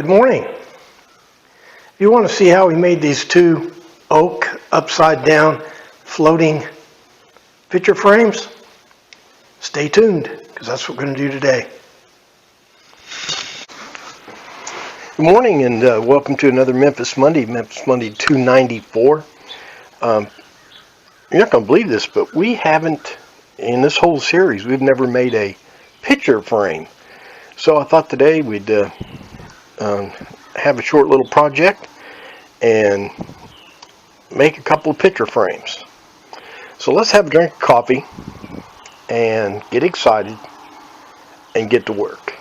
Good morning. If you want to see how we made these two oak upside down floating picture frames, stay tuned because that's what we're going to do today. Good morning and welcome to another Memphis Monday 294. You're not going to believe this, but we haven't, in this whole series, we've never made a picture frame. So I thought today we'd have a short little project and make a couple of picture frames. So let's have a drink of coffee and get excited and get to work.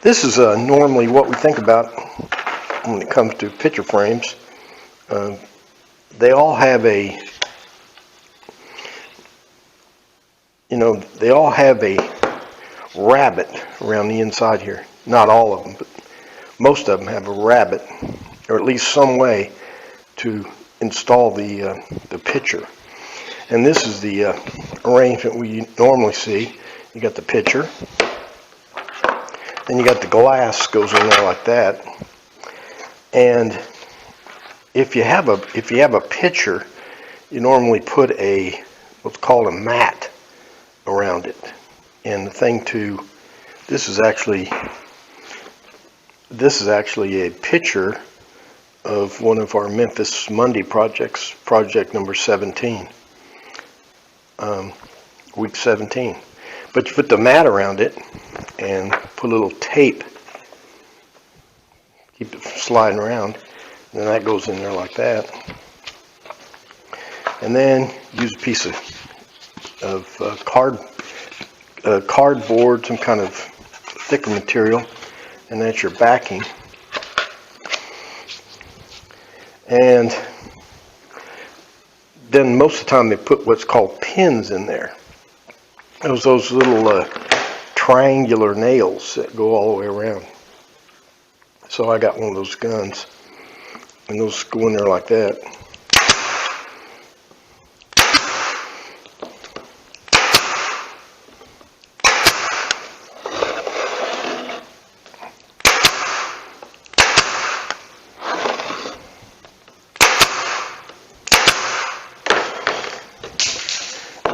This is normally what we think about when it comes to picture frames. They all have a rabbit around the inside here. Not all of them, but most of them have a rabbit, or at least some way to install the picture. And this is the arrangement we normally see. You got the picture, then you got the glass goes in there like that. And if you have a picture, you normally put what's called a mat around it. And the thing this is actually a picture of one of our Memphis Monday projects, project number 17, week 17. But you put the mat around it and put a little tape, keep it sliding around, and then that goes in there like that. And then use a piece of cardboard, some kind of thicker material, and that's your backing. And then most of the time they put what's called pins in there. Those little triangular nails that go all the way around. So I got one of those guns, and those go in there like that.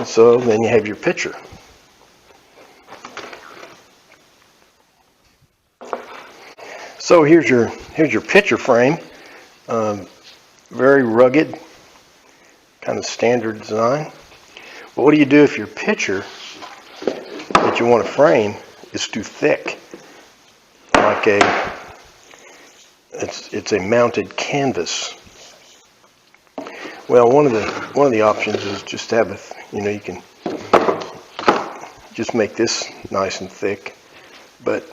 So then you have your picture. So here's your picture frame. Very rugged, kind of standard design. But what do you do if your picture that you want to frame is too thick? Like it's a mounted canvas. Well, one of the options is just to have you can just make this nice and thick. But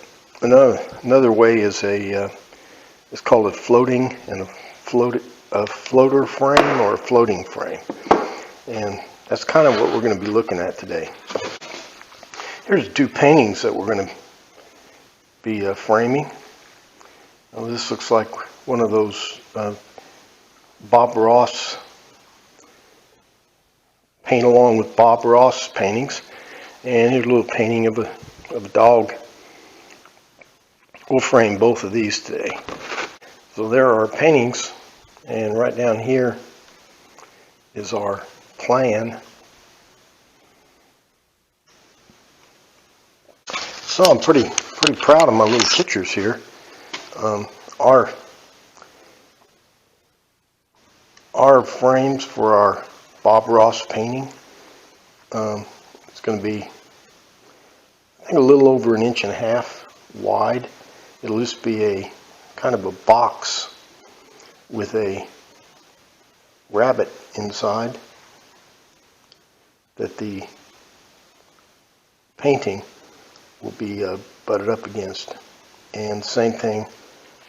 another way is it's called a floating and a floater frame or a floating frame, and that's kind of what we're going to be looking at today. Here's two paintings that we're going to be framing. Well, this looks like one of those Bob Ross paint along with Bob Ross paintings, and here's a little painting of a dog. We'll frame both of these today. So there are our paintings, and right down here is our plan. So I'm pretty proud of my little pictures here. Our frames for our Bob Ross painting, it's going to be, I think, a little over 1.5 inches wide. It'll just be a kind of a box with a rabbit inside that the painting will be butted up against. And same thing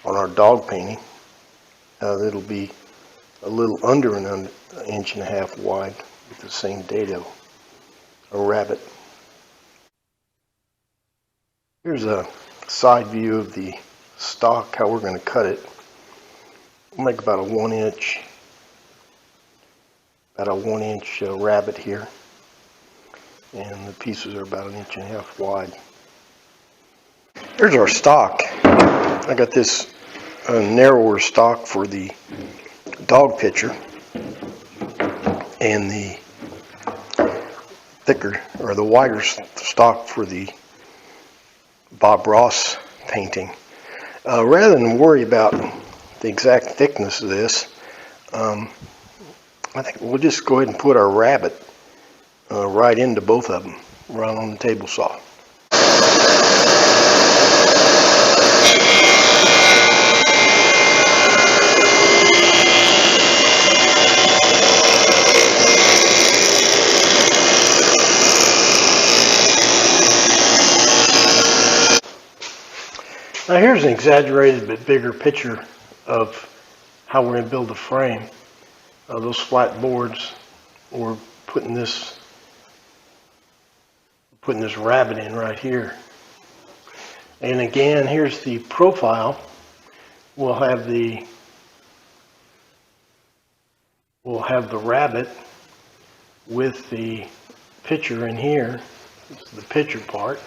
on our dog painting. It'll be a little under 1.5 inches wide with the same Dado, a rabbit. Here's a side view of the stock, how we're going to cut it. We'll make about a 1 inch rabbit here, and the pieces are about 1.5 inches wide. Here's our stock. I got this narrower stock for the dog pitcher and the thicker or the wider stock for the Bob Ross painting. Rather than worry about the exact thickness of this, I think we'll just go ahead and put our rabbet right into both of them, right on the table saw. Now here's an exaggerated but bigger picture of how we're going to build the frame. Those flat boards, we're putting this rabbet in right here. And again, here's the profile. We'll have the rabbet with the picture in here. This is the picture part.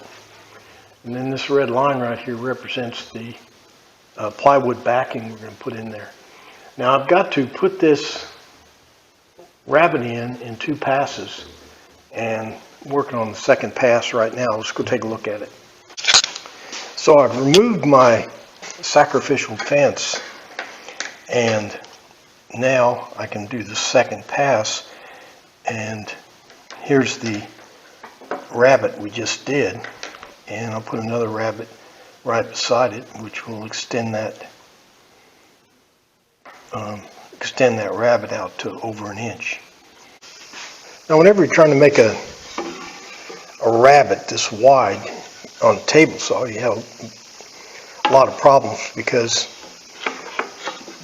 And then this red line right here represents the plywood backing we're going to put in there. Now I've got to put this rabbet in 2 passes, and I'm working on the second pass right now. Let's go take a look at it. So I've removed my sacrificial fence, and now I can do the second pass, and here's the rabbet we just did. And I'll put another rabbet right beside it, which will extend that rabbet out to over an inch. Now, whenever you're trying to make a rabbet this wide on a table saw, you have a lot of problems because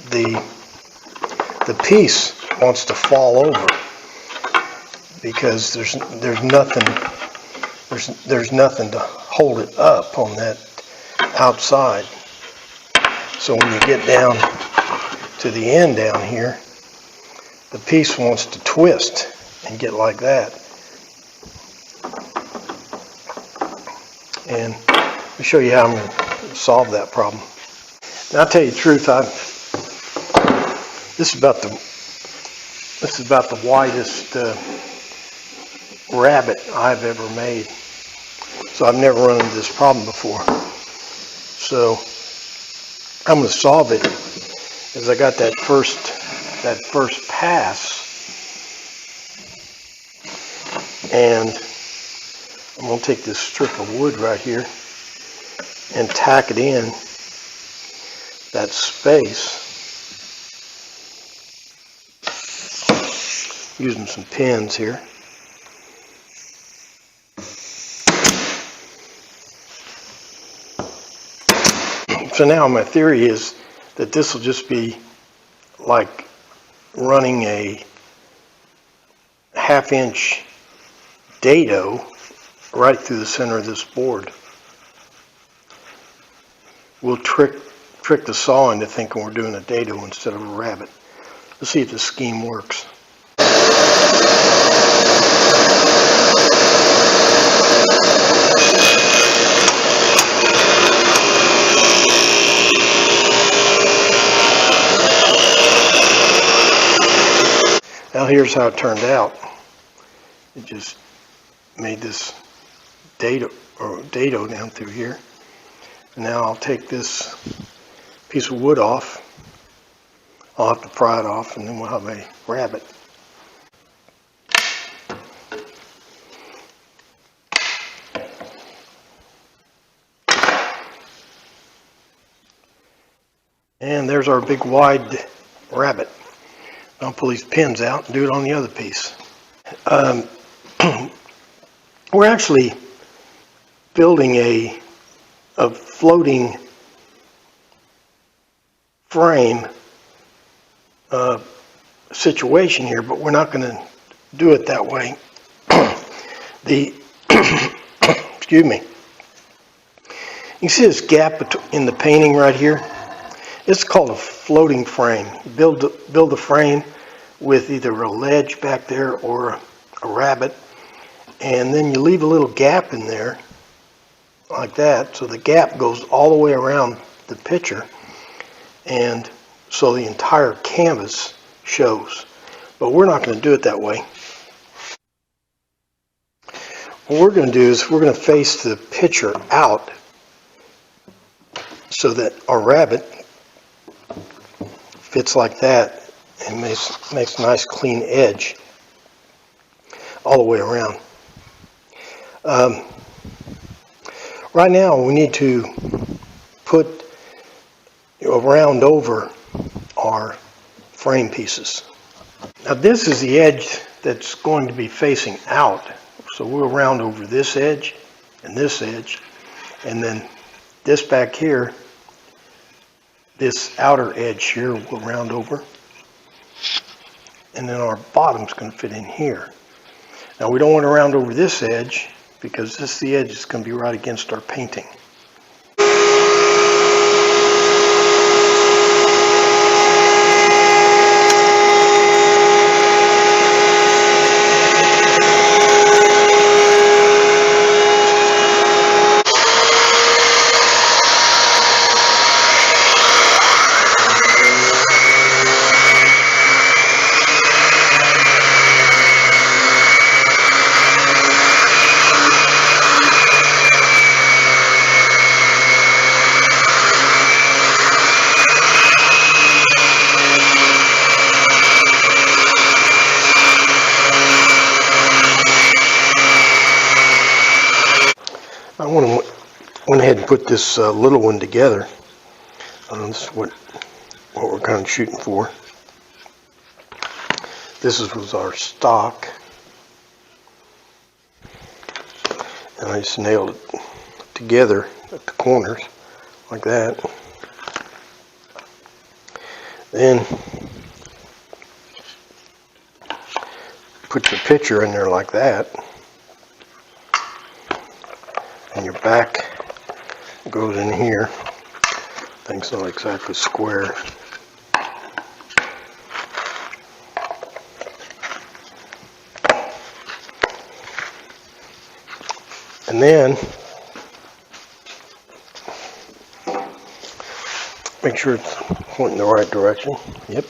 the piece wants to fall over because there's nothing to hold it up on that outside. So when you get down to the end down here, the piece wants to twist and get like that. And let me show you how I'm going to solve that problem. Now, I'll tell you the truth, this is about the widest rabbet I've ever made. So I've never run into this problem before. So I'm going to solve it as I got that first pass, and I'm going to take this strip of wood right here and tack it in that space using some pins here. So now my theory is that this will just be like running a 1/2 inch dado right through the center of this board. We'll trick the saw into thinking we're doing a dado instead of a rabbet. Let's see if this scheme works. Now here's how it turned out. It just made this dado down through here. And now I'll take this piece of wood off. I'll have to pry it off, and then we'll have a rabbet. And there's our big wide rabbet. I'll pull these pins out and do it on the other piece. We're actually building a floating frame situation here, but we're not going to do it that way. Excuse me. You see this gap in the painting right here? It's called a floating frame. You build the frame with either a ledge back there or a rabbet, and then you leave a little gap in there, like that, so the gap goes all the way around the picture, and so the entire canvas shows. But we're not going to do it that way. What we're going to do is we're going to face the picture out so that our rabbit fits like that and makes a nice clean edge all the way around. Right now we need to put a round over our frame pieces. Now this is the edge that's going to be facing out, so we'll round over this edge, and then this back here, this outer edge here will round over, and then our bottom's going to fit in here. Now we don't want to round over this edge because this is the edge that's going to be right against our painting. I went ahead and put this little one together. This is what we're kind of shooting for. This was our stock, and I just nailed it together at the corners like that. Then put the picture in there like that. And your back goes in here. Things not exactly square. And then make sure it's pointing the right direction. Yep.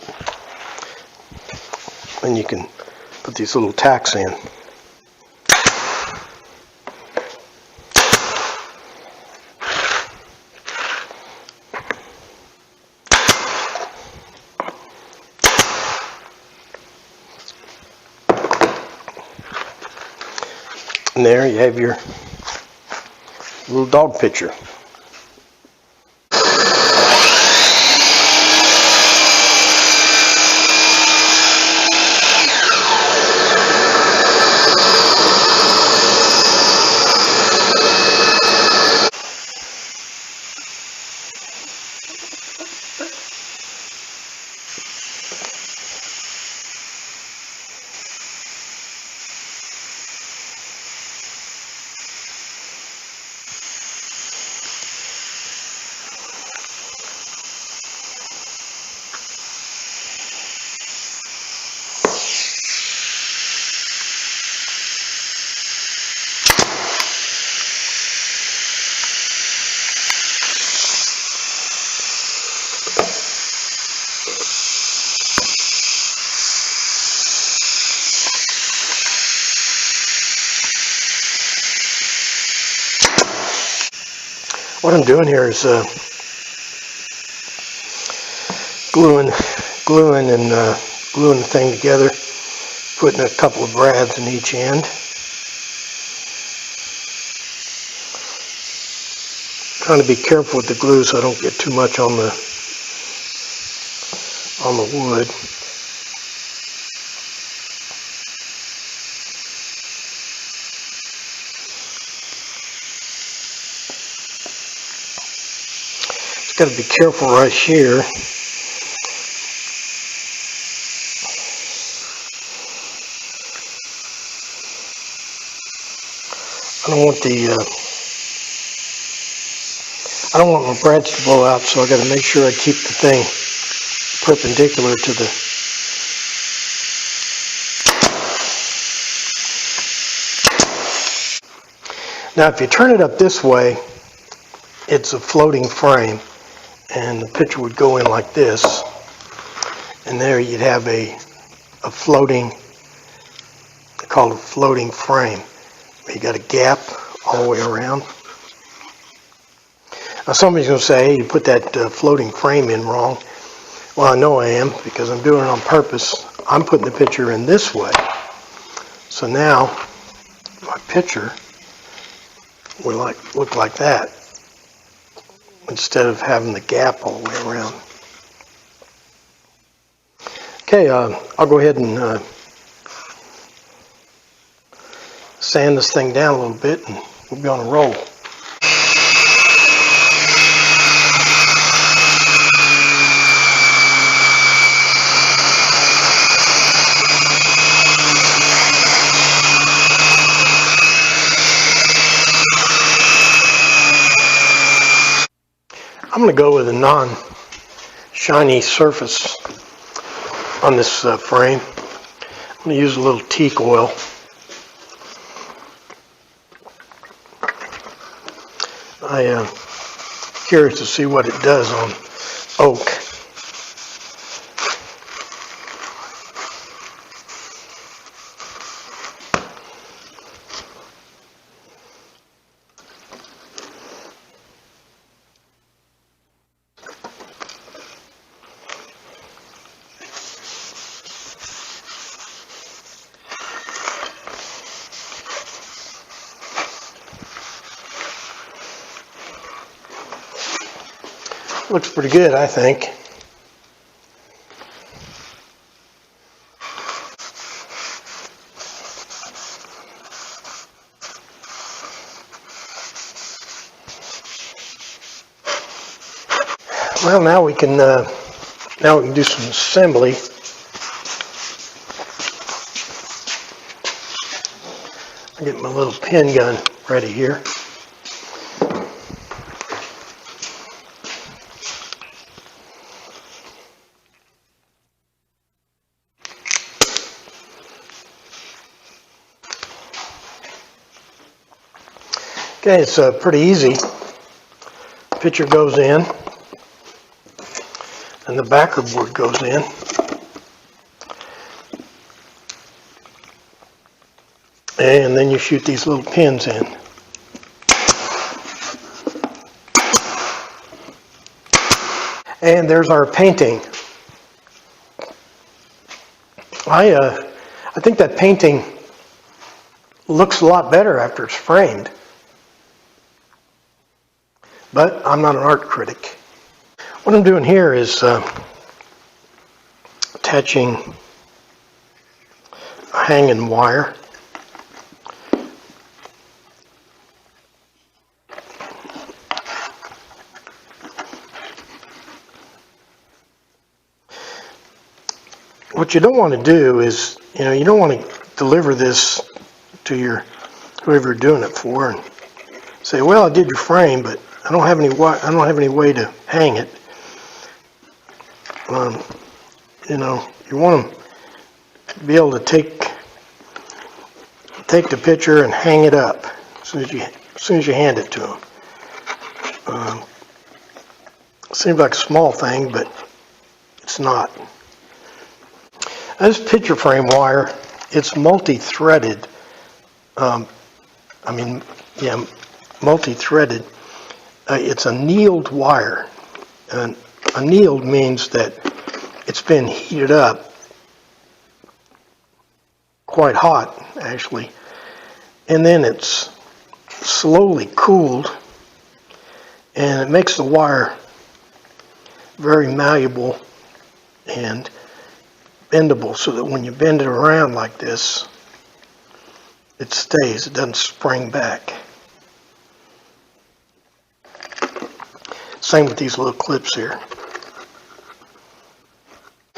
Then you can put these little tacks in. And there you have your little dog picture. What I'm doing here is gluing the thing together, putting a couple of brads in each end. Trying to be careful with the glue so I don't get too much on the wood. Got to be careful right here. I don't want my brads to blow out, so I got to make sure I keep the thing perpendicular to the Now if you turn it up this way, it's a floating frame, and the picture would go in like this, and there you'd have a floating, they call it a floating frame. You got a gap all the way around. Now somebody's going to say, hey, you put that floating frame in wrong. Well, I know I am, because I'm doing it on purpose. I'm putting the picture in this way. So now my picture would look like that, instead of having the gap all the way around. Okay, I'll go ahead and sand this thing down a little bit, and we'll be on a roll. I'm going to go with a non-shiny surface on this frame. I'm going to use a little teak oil. I am curious to see what it does on oak. Looks pretty good, I think. Well, now we can do some assembly. I'll get my little pin gun ready here. Okay, it's pretty easy. Picture goes in, and the backer board goes in. And then you shoot these little pins in. And there's our painting. I think that painting looks a lot better after it's framed. But I'm not an art critic. What I'm doing here is attaching a hanging wire. What you don't want to do is, you don't want to deliver this to whoever you're doing it for and say, well, I did your frame, but I don't have any way to hang it. You want them to be able to take the picture and hang it up as soon as you hand it to them. Seems like a small thing, but it's not. This picture frame wire, it's multi-threaded. Multi-threaded. It's a annealed wire. And annealed means that it's been heated up quite hot, actually, and then it's slowly cooled, and it makes the wire very malleable and bendable, so that when you bend it around like this, it stays, it doesn't spring back. Same with these little clips here.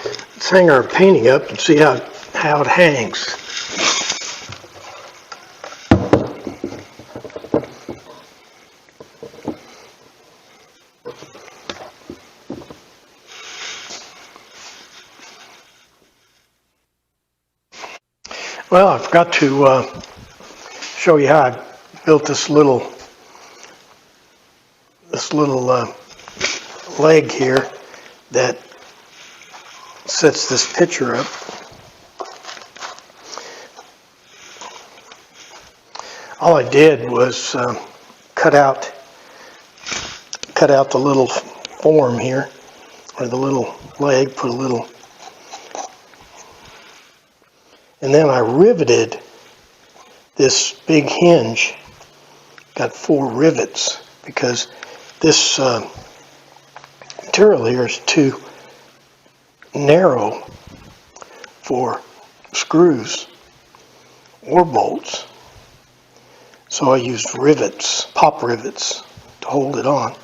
Let's hang our painting up and see how it hangs. Well, I forgot to show you how I built this little leg here that sets this picture up. All I did was cut out the little form here, or the little leg, put a little, and then I riveted this big hinge. Got 4 rivets because this material here is too narrow for screws or bolts. So I used rivets, pop rivets, to hold it on.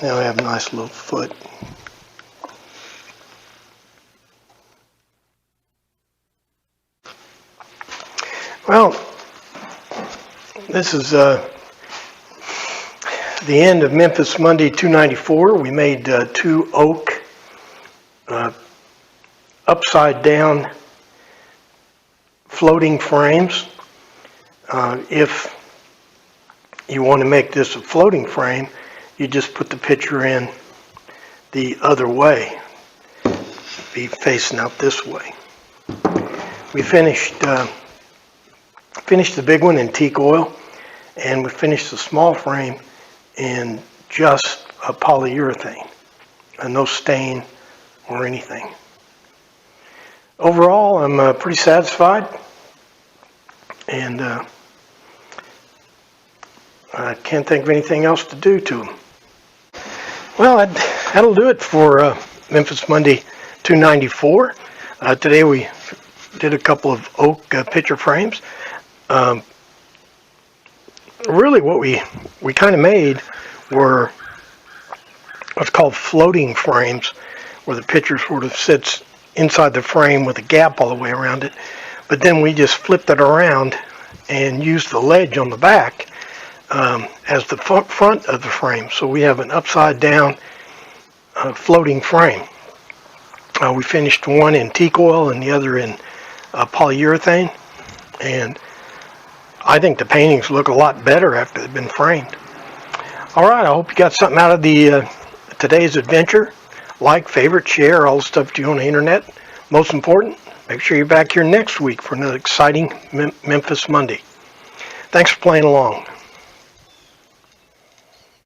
Now I have a nice little foot. Well, this is the end of Memphis Monday 294. We made 2 oak upside down floating frames. If you want to make this a floating frame, you just put the picture in the other way, be facing out this way. We finished the big one in teak oil, and we finished the small frame in just a polyurethane, no stain or anything. Overall, I'm pretty satisfied, and I can't think of anything else to do to them. Well, that'll do it for Memphis Monday 294. Today we did a couple of oak picture frames. Really what we kind of made were what's called floating frames, where the picture sort of sits inside the frame with a gap all the way around it. But then we just flipped it around and used the ledge on the back as the front of the frame. So we have an upside down floating frame. We finished one in teak oil and the other in polyurethane, and I think the paintings look a lot better after they've been framed. All right, I hope you got something out of the today's adventure. Like, favorite, share, all the stuff you do on the internet. Most important, make sure you're back here next week for another exciting Memphis Monday. Thanks for playing along.